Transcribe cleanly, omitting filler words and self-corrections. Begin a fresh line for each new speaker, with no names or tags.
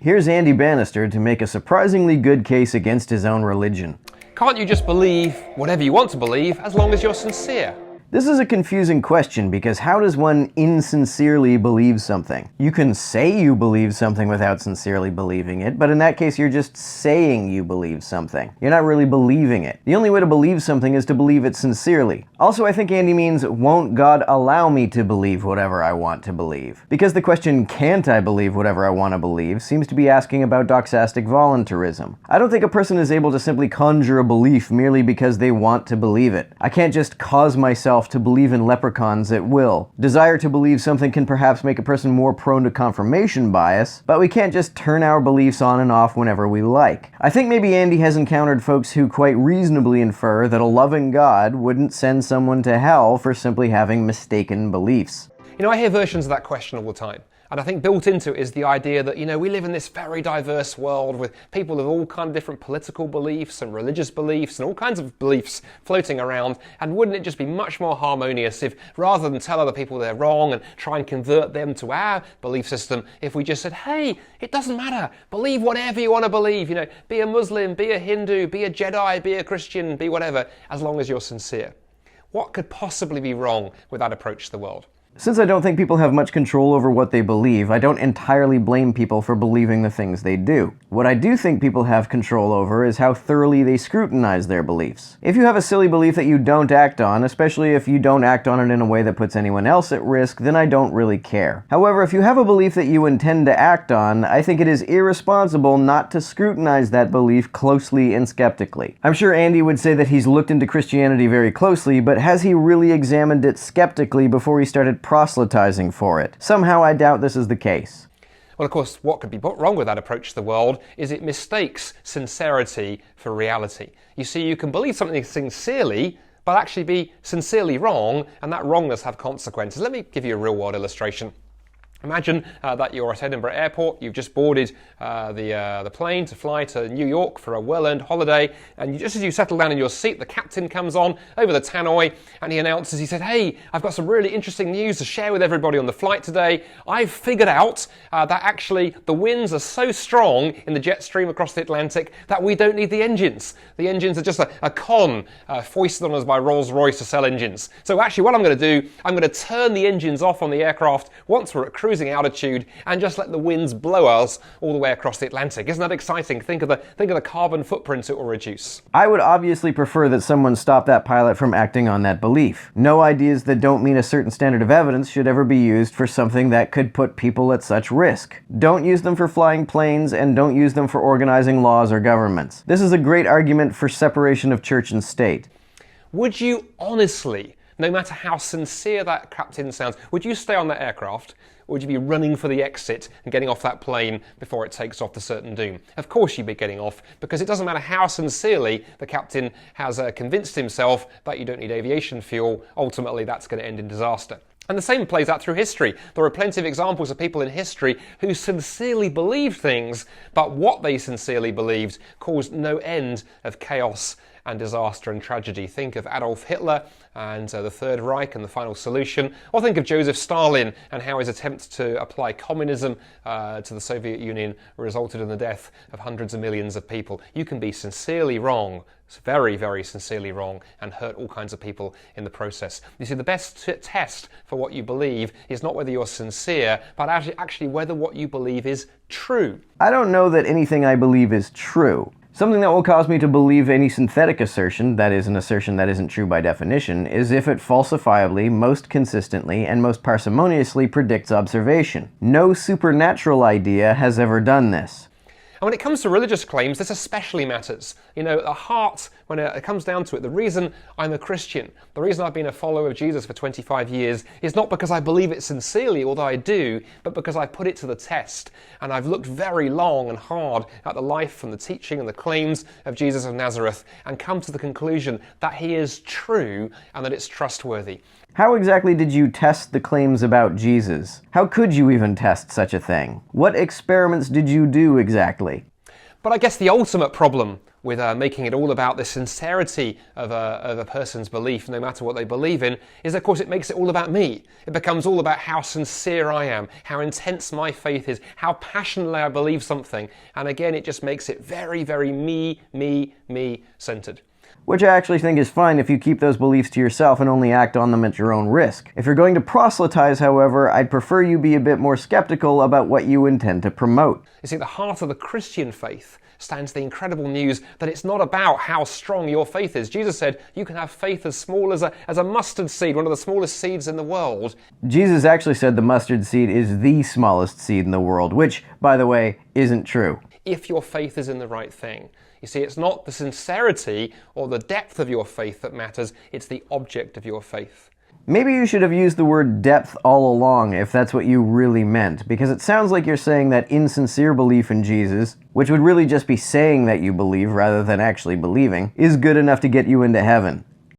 Here's Andy Bannister to make a surprisingly good case against his own religion.
Can't you just believe whatever you want to believe as long as you're sincere?
This is a confusing question because how does one insincerely believe something? You can say you believe something without sincerely believing it, but in that case you're just saying you believe something. You're not really believing it. The only way to believe something is to believe it sincerely. Also, I think Andy means, won't God allow me to believe whatever I want to believe? Because the question, can't I believe whatever I want to believe, seems to be asking about doxastic voluntarism. I don't think a person is able to simply conjure a belief merely because they want to believe it. I can't just cause myself to believe in leprechauns at will. Desire to believe something can perhaps make a person more prone to confirmation bias, but we can't just turn our beliefs on and off whenever we like. I think maybe Andy has encountered folks who quite reasonably infer that a loving God wouldn't send someone to hell for simply having mistaken beliefs.
You know, I hear versions of that question all the time. And I think built into it is the idea that, we live in this very diverse world with people with all kinds of different political beliefs and religious beliefs and all kinds of beliefs floating around. And wouldn't it just be much more harmonious if, rather than tell other people they're wrong and try and convert them to our belief system, if we just said, hey, it doesn't matter. Believe whatever you want to believe. Be a Muslim, be a Hindu, be a Jedi, be a Christian, be whatever, as long as you're sincere. What could possibly be wrong with that approach to the world?
Since I don't think people have much control over what they believe, I don't entirely blame people for believing the things they do. What I do think people have control over is how thoroughly they scrutinize their beliefs. If you have a silly belief that you don't act on, especially if you don't act on it in a way that puts anyone else at risk, then I don't really care. However, if you have a belief that you intend to act on, I think it is irresponsible not to scrutinize that belief closely and skeptically. I'm sure Andy would say that he's looked into Christianity very closely, but has he really examined it skeptically before he started proselytizing for it? Somehow I doubt this is the case.
Well, of course, what could be wrong with that approach to the world is it mistakes sincerity for reality. You see, you can believe something sincerely, but actually be sincerely wrong, and that wrongness have consequences. Let me give you a real-world illustration. Imagine that you're at Edinburgh Airport, you've just boarded the plane to fly to New York for a well-earned holiday, and just as you settle down in your seat, the captain comes on over the tannoy and he announces, he said, hey, I've got some really interesting news to share with everybody on the flight today. I've figured out that actually the winds are so strong in the jet stream across the Atlantic that we don't need the engines. The engines are just a con foisted on us by Rolls-Royce to sell engines. So actually what I'm going to do, I'm going to turn the engines off on the aircraft once we're at cruising altitude and just let the winds blow us all the way across the Atlantic. Isn't that exciting? Think of the carbon footprint it will reduce.
I would obviously prefer that someone stop that pilot from acting on that belief. No ideas that don't meet a certain standard of evidence should ever be used for something that could put people at such risk. Don't use them for flying planes, and don't use them for organizing laws or governments. This is a great argument for separation of church and state.
Would you honestly, no matter how sincere that captain sounds, would you stay on that aircraft? Or would you be running for the exit and getting off that plane before it takes off to certain doom? Of course you'd be getting off, because it doesn't matter how sincerely the captain has convinced himself that you don't need aviation fuel, ultimately that's going to end in disaster. And the same plays out through history. There are plenty of examples of people in history who sincerely believed things, but what they sincerely believed caused no end of chaos and disaster and tragedy. Think of Adolf Hitler and the Third Reich and the Final Solution, or think of Joseph Stalin and how his attempt to apply communism to the Soviet Union resulted in the death of hundreds of millions of people. You can be sincerely wrong, very, very sincerely wrong, and hurt all kinds of people in the process. You see, the best test for what you believe is not whether you're sincere, but actually whether what you believe is true.
I don't know that anything I believe is true. Something that will cause me to believe any synthetic assertion, that is, an assertion that isn't true by definition, is if it falsifiably, most consistently, and most parsimoniously predicts observation. No supernatural idea has ever done this.
And when it comes to religious claims, this especially matters. At the heart, when it comes down to it, the reason I'm a Christian, the reason I've been a follower of Jesus for 25 years is not because I believe it sincerely, although I do, but because I put it to the test. And I've looked very long and hard at the life and the teaching and the claims of Jesus of Nazareth and come to the conclusion that he is true and that it's trustworthy.
How exactly did you test the claims about Jesus? How could you even test such a thing? What experiments did you do exactly?
But I guess the ultimate problem with making it all about the sincerity of a person's belief, no matter what they believe in, is of course it makes it all about me. It becomes all about how sincere I am, how intense my faith is, how passionately I believe something. And again, it just makes it very, very me centered.
Which I actually think is fine if you keep those beliefs to yourself and only act on them at your own risk. If you're going to proselytize, however, I'd prefer you be a bit more skeptical about what you intend to promote.
You see, at the heart of the Christian faith stands the incredible news that it's not about how strong your faith is. Jesus said you can have faith as small as a mustard seed, one of the smallest seeds in the world.
Jesus actually said the mustard seed is the smallest seed in the world, which, by the way, isn't true.
If your faith is in the right thing. You see, it's not the sincerity or the depth of your faith that matters, it's the object of your faith.
Maybe you should have used the word depth all along if that's what you really meant, because it sounds like you're saying that insincere belief in Jesus, which would really just be saying that you believe rather than actually believing, is good enough to get you into heaven.